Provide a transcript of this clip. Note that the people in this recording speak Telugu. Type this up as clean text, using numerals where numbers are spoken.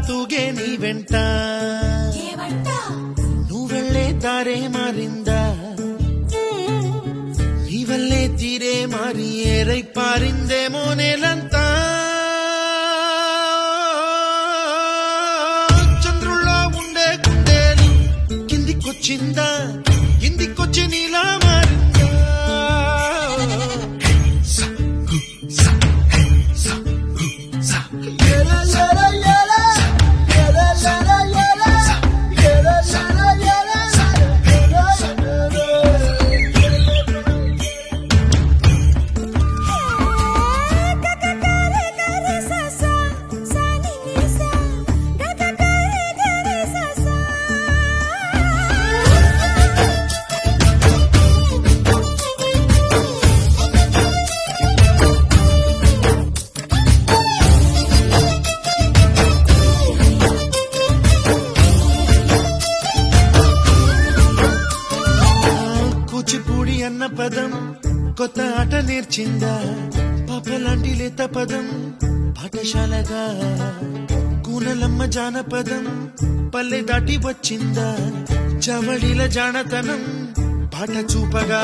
తూగే నీ వెంట నువ్వెళ్ళే దారే మారిందా నీ వల్లే తీరే మారి ఏరై పారిందేమో నేలంతా చంద్రుల్లో ఉండే గుండెలు కిందికొచ్చిందా కిందికొచ్చి నీలా మారిందా కూచిపూడి అన్న పదం కొత్త ఆట నేర్చిందా పాపలాంటి లేత పదం పాఠశాలగా కూనలమ్మ జానపదం పల్లె దాటి వచ్చిందా చవడిల జానతనం పాట చూపగా